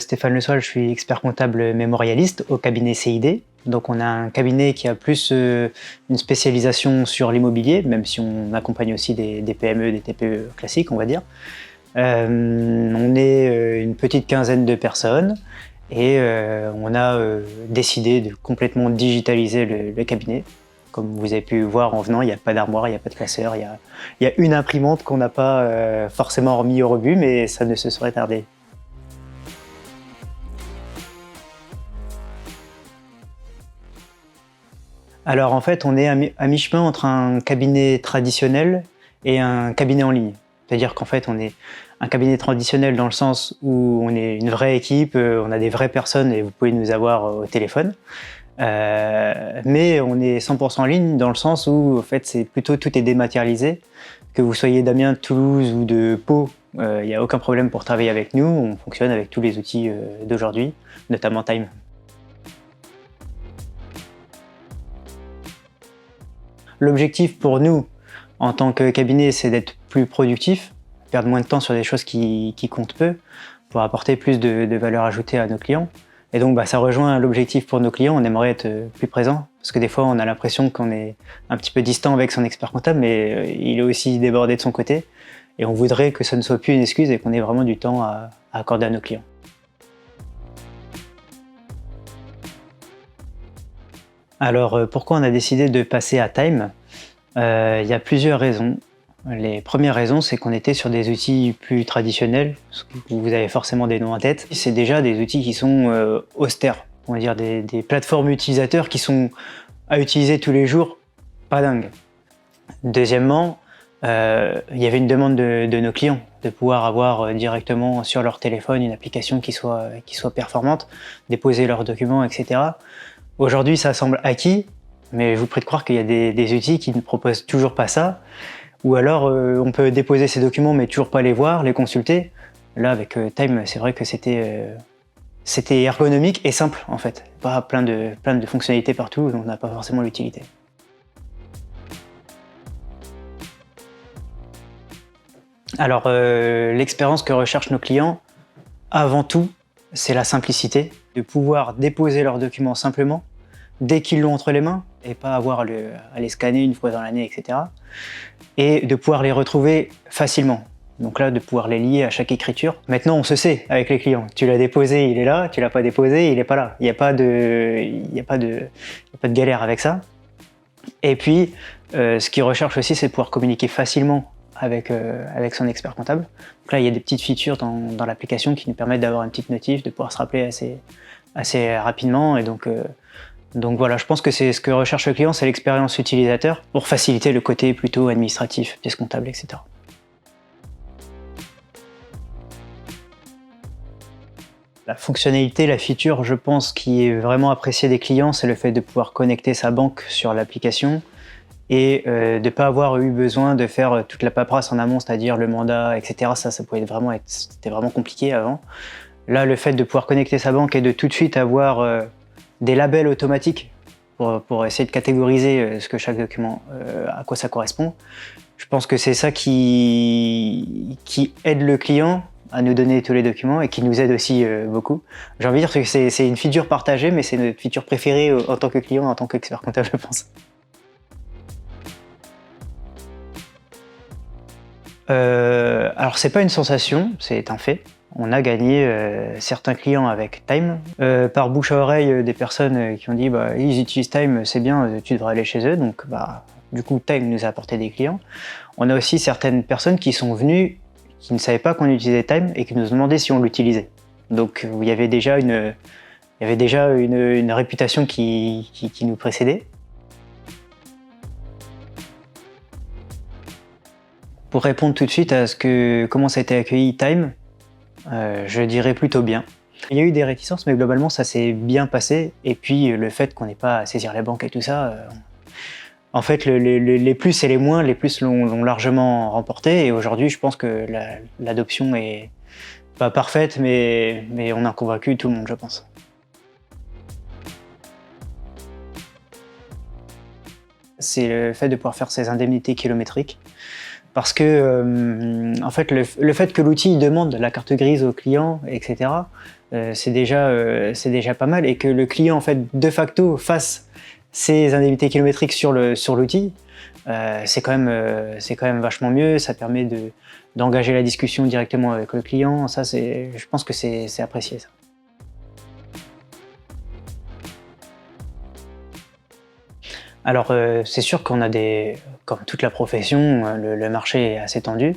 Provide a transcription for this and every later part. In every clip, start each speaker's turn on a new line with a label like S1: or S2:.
S1: Stéphane Le Soil, je suis expert comptable mémorialiste au cabinet CID. Donc on a un cabinet qui a plus une spécialisation sur l'immobilier, même si on accompagne aussi des PME, des TPE classiques, on va dire. On est une petite quinzaine de personnes et on a décidé de complètement digitaliser le cabinet. Comme vous avez pu voir en venant, il n'y a pas d'armoire, il n'y a pas de classeur, il y a une imprimante qu'on n'a pas forcément remis au rebut, mais ça ne se serait tardé. Alors en fait, on est à mi-chemin entre un cabinet traditionnel et un cabinet en ligne. C'est-à-dire qu'en fait, on est un cabinet traditionnel dans le sens où on est une vraie équipe, on a des vraies personnes et vous pouvez nous avoir au téléphone. Mais on est 100% en ligne dans le sens où en fait, c'est plutôt tout est dématérialisé. Que vous soyez d'Amiens, de Toulouse ou de Pau, il n'y a aucun problème pour travailler avec nous. On fonctionne avec tous les outils d'aujourd'hui, notamment Time. L'objectif pour nous, en tant que cabinet, c'est d'être plus productif, perdre moins de temps sur des choses qui comptent peu, pour apporter plus de valeur ajoutée à nos clients. Et donc ça rejoint l'objectif pour nos clients, on aimerait être plus présent, parce que des fois on a l'impression qu'on est un petit peu distant avec son expert comptable, mais il est aussi débordé de son côté, et on voudrait que ça ne soit plus une excuse et qu'on ait vraiment du temps à accorder à nos clients. Alors pourquoi on a décidé de passer à Time? Il y a plusieurs raisons. Les premières raisons, c'est qu'on était sur des outils plus traditionnels, vous avez forcément des noms en tête. C'est déjà des outils qui sont austères, on va dire des plateformes utilisateurs qui sont à utiliser tous les jours, pas dingue. Deuxièmement, il y avait une demande de nos clients de pouvoir avoir directement sur leur téléphone une application qui soit performante, déposer leurs documents, etc. Aujourd'hui, ça semble acquis, mais je vous prie de croire qu'il y a des outils qui ne proposent toujours pas ça. Ou alors, on peut déposer ces documents, mais toujours pas les voir, les consulter. Là, avec Time, c'est vrai que c'était ergonomique et simple, en fait. Pas plein de fonctionnalités partout, donc on n'a pas forcément l'utilité. Alors, l'expérience que recherchent nos clients, avant tout, c'est la simplicité, de pouvoir déposer leurs documents simplement, dès qu'ils l'ont entre les mains, et pas avoir à les scanner une fois dans l'année, etc. Et de pouvoir les retrouver facilement. Donc là, de pouvoir les lier à chaque écriture. Maintenant, on se sait avec les clients. Tu l'as déposé, il est là. Tu l'as pas déposé, il est pas là. Il n'y a pas de galère avec ça. Et puis, ce qu'ils recherchent aussi, c'est de pouvoir communiquer facilement avec son expert comptable. Donc là, il y a des petites features dans l'application qui nous permettent d'avoir une petite notif, de pouvoir se rappeler assez rapidement. Et donc voilà, je pense que c'est ce que recherche le client, c'est l'expérience utilisateur pour faciliter le côté plutôt administratif, pièce comptable, etc. La fonctionnalité, la feature, je pense, qui est vraiment appréciée des clients, c'est le fait de pouvoir connecter sa banque sur l'application et de ne pas avoir eu besoin de faire toute la paperasse en amont, c'est-à-dire le mandat, etc. C'était vraiment compliqué avant. Là, le fait de pouvoir connecter sa banque et de tout de suite avoir des labels automatiques pour essayer de catégoriser ce que chaque document, à quoi ça correspond. Je pense que c'est ça qui aide le client à nous donner tous les documents et qui nous aide aussi beaucoup. J'ai envie de dire que c'est une feature partagée, mais c'est notre feature préférée en tant que client, en tant qu'expert comptable, je pense. Alors c'est pas une sensation, c'est un fait. On a gagné certains clients avec Time. Par bouche à oreille, des personnes qui ont dit ils utilisent Time, c'est bien, tu devrais aller chez eux. Donc du coup, Time nous a apporté des clients. On a aussi certaines personnes qui sont venues, qui ne savaient pas qu'on utilisait Time et qui nous ont demandé si on l'utilisait. Donc il y avait déjà une réputation qui nous précédait. Pour répondre tout de suite à comment ça a été accueilli Time, je dirais plutôt bien. Il y a eu des réticences, mais globalement ça s'est bien passé. Et puis le fait qu'on n'ait pas à saisir la banque et tout ça, en fait les plus et les moins, les plus l'ont largement remporté. Et aujourd'hui, je pense que l'adoption est pas parfaite, mais on a convaincu tout le monde, je pense. C'est le fait de pouvoir faire ces indemnités kilométriques Parce que en fait, le fait que l'outil demande la carte grise au client, etc., c'est déjà pas mal, et que le client en fait de facto fasse ses indemnités kilométriques sur l'outil, c'est quand même vachement mieux. Ça permet d'engager la discussion directement avec le client. Ça, je pense que c'est apprécié, ça. Alors, c'est sûr qu'on a comme toute la profession, le marché est assez tendu.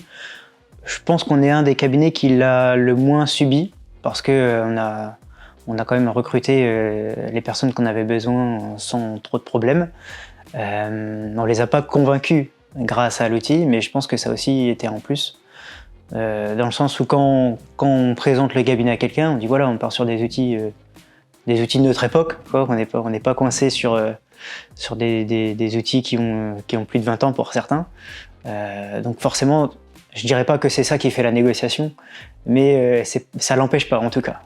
S1: Je pense qu'on est un des cabinets qui l'a le moins subi, parce que on a quand même recruté les personnes qu'on avait besoin sans trop de problèmes. On les a pas convaincus grâce à l'outil, mais je pense que ça aussi était en plus. Dans le sens où quand on présente le cabinet à quelqu'un, on dit voilà, on part sur des outils de notre époque, quoi. On n'est pas coincé sur des outils qui ont plus de 20 ans pour certains. Donc forcément, je dirais pas que c'est ça qui fait la négociation, mais ça l'empêche pas en tout cas.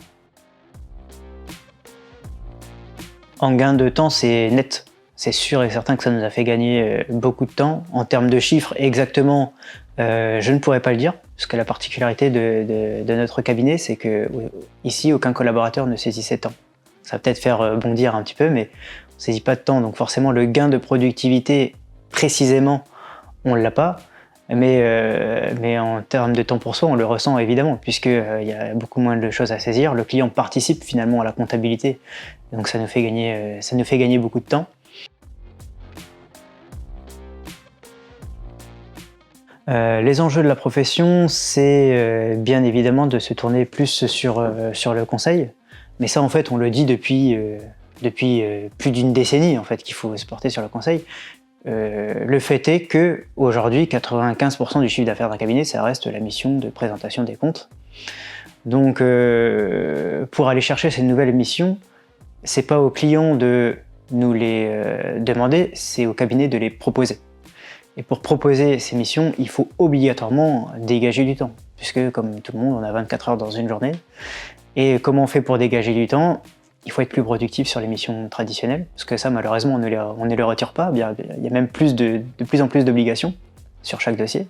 S1: En gain de temps, c'est net. C'est sûr et certain que ça nous a fait gagner beaucoup de temps. En termes de chiffres, exactement, je ne pourrais pas le dire, parce que la particularité de notre cabinet, c'est que ici, aucun collaborateur ne saisit ses temps. Ça va peut-être faire bondir un petit peu, mais on ne saisit pas de temps. Donc forcément, le gain de productivité, précisément, on ne l'a pas. Mais en termes de temps pour soi, on le ressent évidemment, puisqu'il y a beaucoup moins de choses à saisir. Le client participe finalement à la comptabilité, donc ça nous fait gagner beaucoup de temps. Les enjeux de la profession, c'est bien évidemment de se tourner plus sur le conseil. Mais ça, en fait, on le dit depuis plus d'une décennie, en fait, qu'il faut se porter sur le conseil. Le fait est que aujourd'hui, 95% du chiffre d'affaires d'un cabinet, ça reste la mission de présentation des comptes. Donc, pour aller chercher ces nouvelles missions, c'est pas aux clients de nous les demander, c'est au cabinet de les proposer. Et pour proposer ces missions, il faut obligatoirement dégager du temps, puisque comme tout le monde, on a 24 heures dans une journée. Et comment on fait pour dégager du temps? Il faut être plus productif sur les missions traditionnelles, parce que ça, malheureusement, on ne les retire pas. Il y a même de plus en plus d'obligations sur chaque dossier.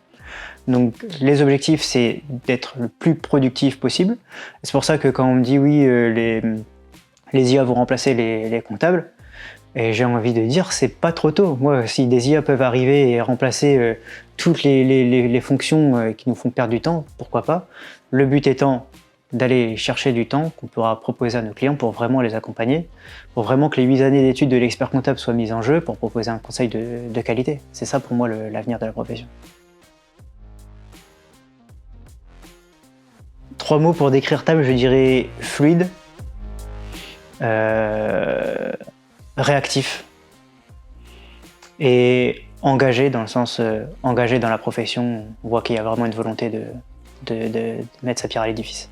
S1: Donc les objectifs, c'est d'être le plus productif possible. C'est pour ça que quand on me dit oui, les IA vont remplacer les comptables, et j'ai envie de dire, c'est pas trop tôt. Moi, si des IA peuvent arriver et remplacer toutes les fonctions qui nous font perdre du temps, pourquoi pas? Le but étant d'aller chercher du temps qu'on pourra proposer à nos clients pour vraiment les accompagner, pour vraiment que les 8 années d'études de l'expert comptable soient mises en jeu pour proposer un conseil de qualité. C'est ça pour moi l'avenir de la profession. 3 mots pour décrire Time, je dirais fluide, réactif et engagé, dans le sens engagé dans la profession. On voit qu'il y a vraiment une volonté de mettre sa pierre à l'édifice.